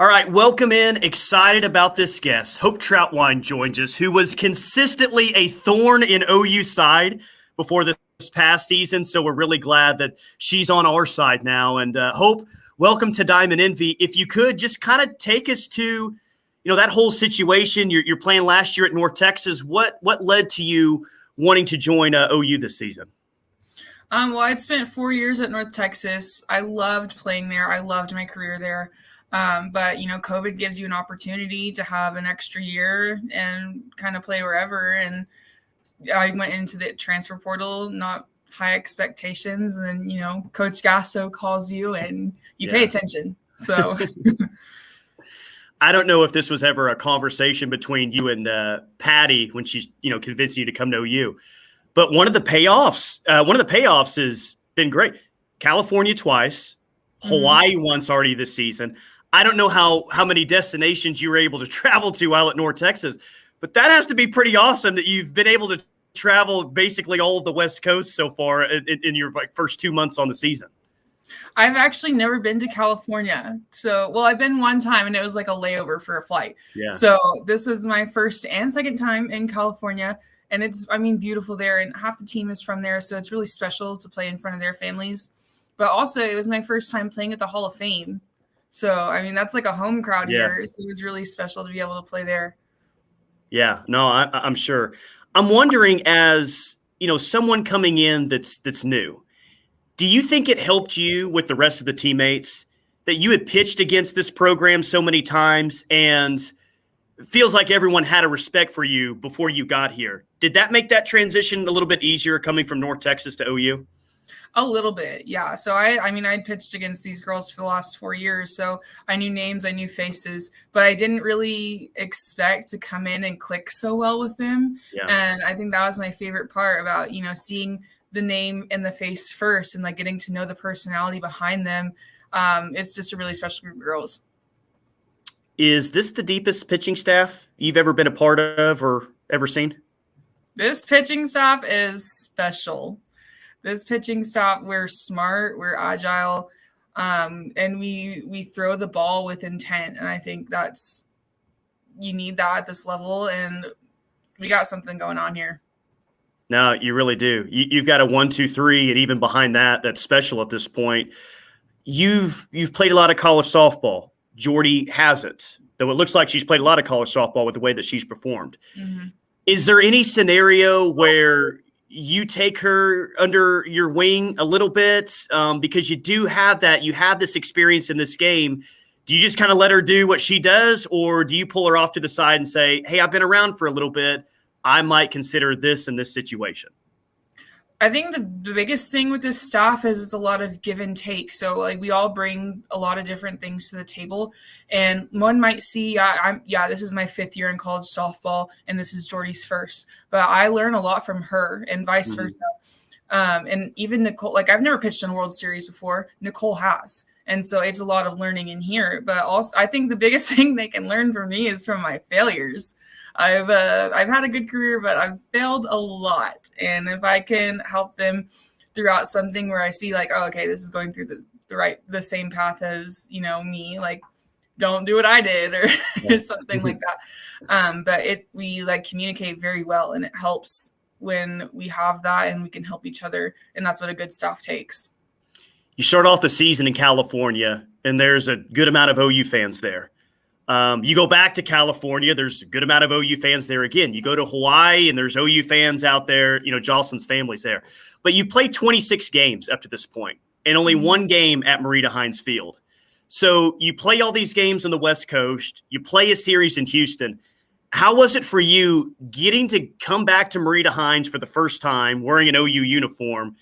All right, welcome in. Excited about this guest. Hope Trautwein joins us, who was consistently a thorn in OU side before this past season. So we're really glad that she's on our side now. And Hope, welcome to Diamond Envy. If you could just kind of take us to, that whole situation. You're playing last year at North Texas. What led to you wanting to join OU this season? Well, I'd spent 4 years at North Texas. I loved playing there. I loved my career there. But COVID gives you an opportunity to have an extra year and kind of play wherever. And I went into the transfer portal, not high expectations. And then, Coach Gasso calls you and you pay attention. So I don't know if this was ever a conversation between you and Patty when she's, convincing you to come to OU. But one of the payoffs has been great. California twice, Hawaii once already this season. I don't know how many destinations you were able to travel to while at North Texas, but that has to be pretty awesome that you've been able to travel basically all of the West Coast so far in your first 2 months on the season. I've actually never been to California. I've been one time and it was like a layover for a flight. Yeah. So this was my first and second time in California. And it's, beautiful there. And half the team is from there. So it's really special to play in front of their families. But also it was my first time playing at the Hall of Fame. So, that's like a home crowd here. So it was really special to be able to play there. Yeah, no, I'm sure. I'm wondering, as, someone coming in that's new, do you think it helped you with the rest of the teammates that you had pitched against this program so many times and it feels like everyone had a respect for you before you got here? Did that make that transition a little bit easier coming from North Texas to OU? A little bit, yeah. So I'd pitched against these girls for the last 4 years, so I knew names, I knew faces, but I didn't really expect to come in and click so well with them. Yeah. And I think that was my favorite part about, seeing the name and the face first and like getting to know the personality behind them. It's just a really special group of girls. Is this the deepest pitching staff you've ever been a part of or ever seen? This pitching staff is special. This pitching staff, we're smart, we're agile, and we throw the ball with intent. And I think you need that at this level, and we got something going on here. No, you really do. You've got a 1, 2, 3, and even behind that's special at this point. You've played a lot of college softball. Jordy hasn't, though it looks like she's played a lot of college softball with the way that she's performed. Mm-hmm. Is there any scenario where you take her under your wing a little bit because you have this experience in this game? Do you just kind of let her do what she does, or do you pull her off to the side and say, hey, I've been around for a little bit, I might consider this in this situation? I think the biggest thing with this staff is it's a lot of give and take. So we all bring a lot of different things to the table, and one might see, this is my 5th year in college softball and this is Jordy's first, but I learn a lot from her and vice versa. And even Nicole, I've never pitched in a World Series before. Nicole has. And so it's a lot of learning in here, but also I think the biggest thing they can learn from me is from my failures. I've had a good career, but I've failed a lot. And if I can help them throughout something where I see this is going through the same path as, me, don't do what I did or something like that. But we communicate very well, and it helps when we have that and we can help each other. And that's what a good staff takes. You start off the season in California and there's a good amount of OU fans there. You go back to California, there's a good amount of OU fans there again. You go to Hawaii, and there's OU fans out there. Jocelyn's family's there. But you played 26 games up to this point, and only one game at Marita Hines Field. So you play all these games on the West Coast. You play a series in Houston. How was it for you getting to come back to Marita Hines for the first time, wearing an OU uniform?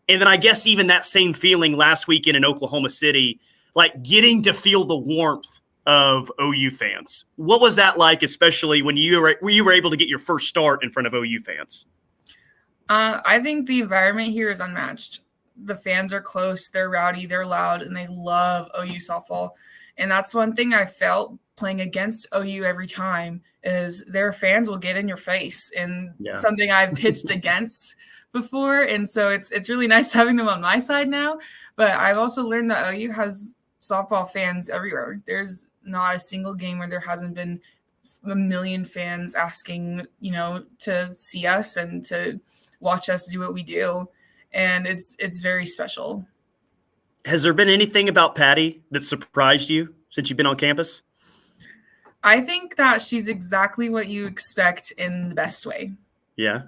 And then I guess even that same feeling last weekend in Oklahoma City, getting to feel the warmth of OU fans. What was that like, especially when you were able to get your first start in front of OU fans? I think the environment here is unmatched. The fans are close, they're rowdy, they're loud, and they love OU softball. And that's one thing I felt playing against OU every time is their fans will get in your face, and something I've pitched against before. And so it's really nice having them on my side now. But I've also learned that OU has softball fans everywhere. There's not a single game where there hasn't been a million fans asking, to see us and to watch us do what we do. And it's very special. Has there been anything about Patty that surprised you since you've been on campus? I think that she's exactly what you expect in the best way. Yeah.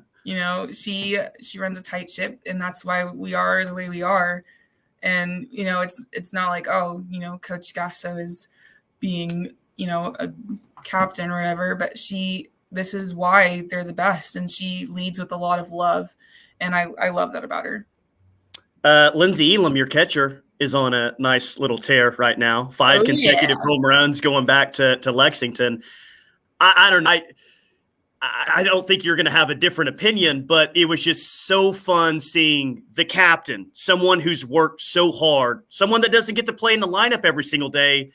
She runs a tight ship, and that's why we are the way we are. And, it's not like, Coach Gasso is being, a captain or whatever, but this is why they're the best. And she leads with a lot of love. And I love that about her. Lindsey Elam, your catcher, is on a nice little tear right now. 5 consecutive home runs going back to Lexington. I don't know. I don't think you're going to have a different opinion, but it was just so fun seeing the captain, someone who's worked so hard, someone that doesn't get to play in the lineup every single day,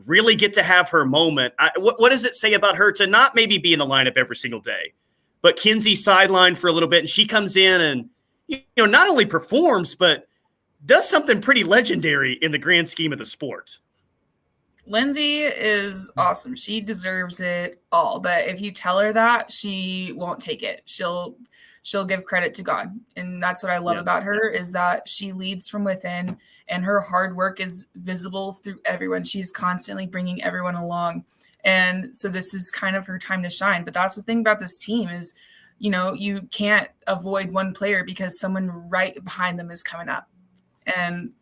really get to have her moment. What does it say about her to not maybe be in the lineup every single day, but Kinsey sidelined for a little bit, and she comes in and not only performs, but does something pretty legendary in the grand scheme of the sport. Lindsey is awesome. She deserves it all. But if you tell her that, she won't take it. She'll give credit to God. And that's what I love about her, is that she leads from within, and her hard work is visible through everyone. She's constantly bringing everyone along. And so this is kind of her time to shine. But that's the thing about this team is, you can't avoid one player because someone right behind them is coming up. And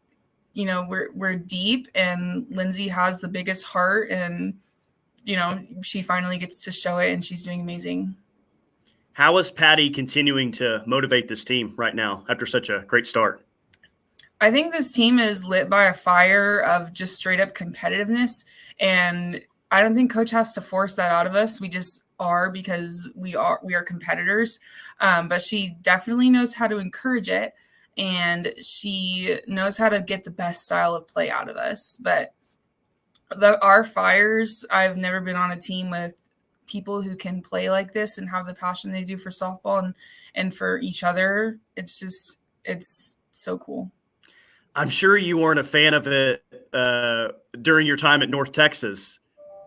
we're deep, and Lindsey has the biggest heart, and she finally gets to show it, and she's doing amazing. How is Patty continuing to motivate this team right now after such a great start? I think this team is lit by a fire of just straight up competitiveness, and I don't think Coach has to force that out of us. We just are, because we are competitors. But she definitely knows how to encourage it. And she knows how to get the best style of play out of us. But our fires, I've never been on a team with people who can play like this and have the passion they do for softball and for each other. It's so cool. I'm sure you weren't a fan of it during your time at North Texas,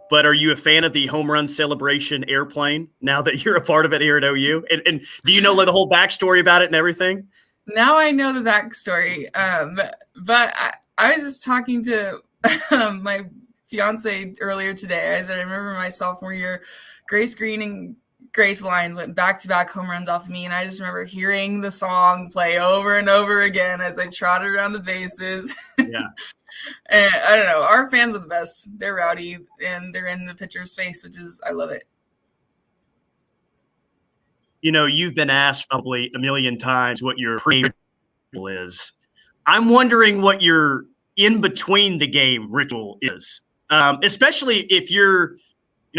but are you a fan of the home run celebration airplane now that you're a part of it here at OU? And do you know the whole backstory about it and everything? Now I know the backstory, but I was just talking to my fiance earlier today. I said, I remember my sophomore year, Grace Green and Grace Lyons went back-to-back home runs off of me, and I just remember hearing the song play over and over again as I trotted around the bases. Yeah. And I don't know, our fans are the best. They're rowdy, and they're in the pitcher's face, which is, I love it. You've been asked probably a million times what your pre-ritual is. I'm wondering what your in-between the game ritual is, especially if you're,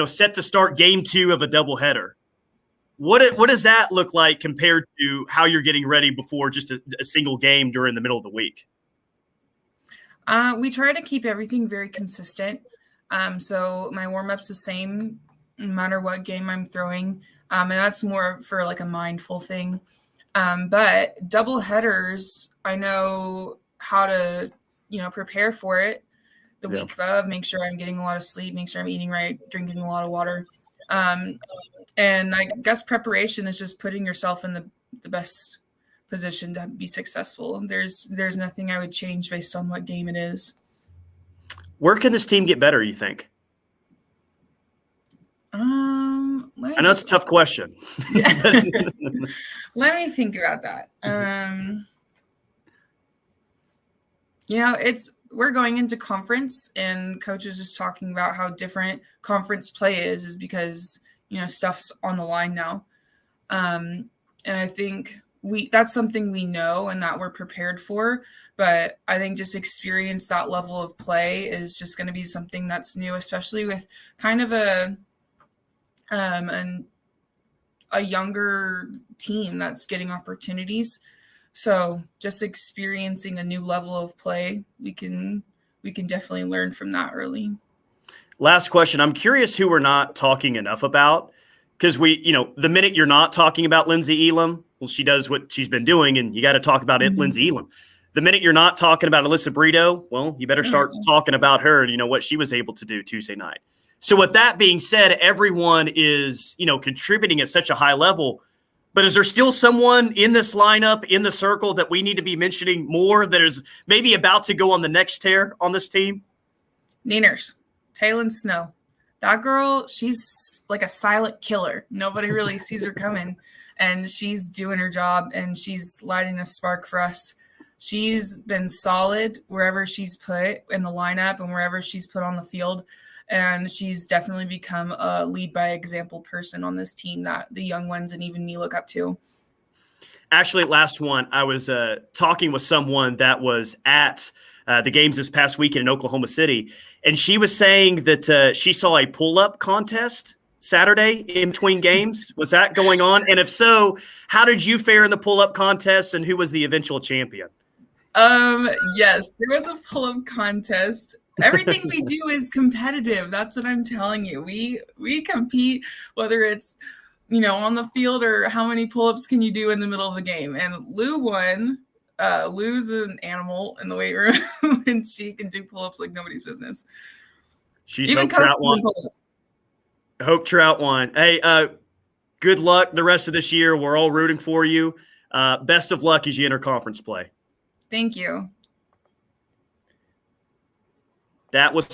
set to start game 2 of a doubleheader. What does that look like compared to how you're getting ready before just a single game during the middle of the week? We try to keep everything very consistent. So my warm-up's the same no matter what game I'm throwing. And that's more for like a mindful thing. But double headers, I know how to, prepare for it the week of, make sure I'm getting a lot of sleep, make sure I'm eating right, drinking a lot of water. And I guess preparation is just putting yourself in the best position to be successful. There's nothing I would change based on what game it is. Where can this team get better, you think? I know it's a tough question. Let me think about that. We're going into conference, and Coach is just talking about how different conference play is because, stuff's on the line now. And I think that's something we know and that we're prepared for. But I think just experience that level of play is just going to be something that's new, especially with kind of a younger team that's getting opportunities. So just experiencing a new level of play, we can definitely learn from that early. Last question. I'm curious who we're not talking enough about, because the minute you're not talking about Lindsey Elam, well, she does what she's been doing, and you got to talk about it, Lindsey Elam. The minute you're not talking about Alyssa Brito, well, you better start talking about her and, what she was able to do Tuesday night. So with that being said, everyone is, contributing at such a high level. But is there still someone in this lineup, in the circle, that we need to be mentioning more that is maybe about to go on the next tear on this team? Nieners, Taylon Snow. That girl, she's like a silent killer. Nobody really sees her coming, and she's doing her job, and she's lighting a spark for us. She's been solid wherever she's put in the lineup and wherever she's put on the field, and she's definitely become a lead by example person on this team that the young ones and even me look up to. Actually, last one, I was talking with someone that was at the games this past weekend in Oklahoma City, and she was saying that she saw a pull-up contest Saturday in between games. Was that going on? And if so, how did you fare in the pull-up contest, and who was the eventual champion? Yes, there was a pull-up contest. Everything we do is competitive. That's what I'm telling you. We compete, whether it's, on the field or how many pull-ups can you do in the middle of the game. And Lou won. Lou's an animal in the weight room, and she can do pull-ups like nobody's business. She's Hope Trautwein. Hope Trautwein. Hey, good luck the rest of this year. We're all rooting for you. Best of luck as you enter conference play. Thank you. That was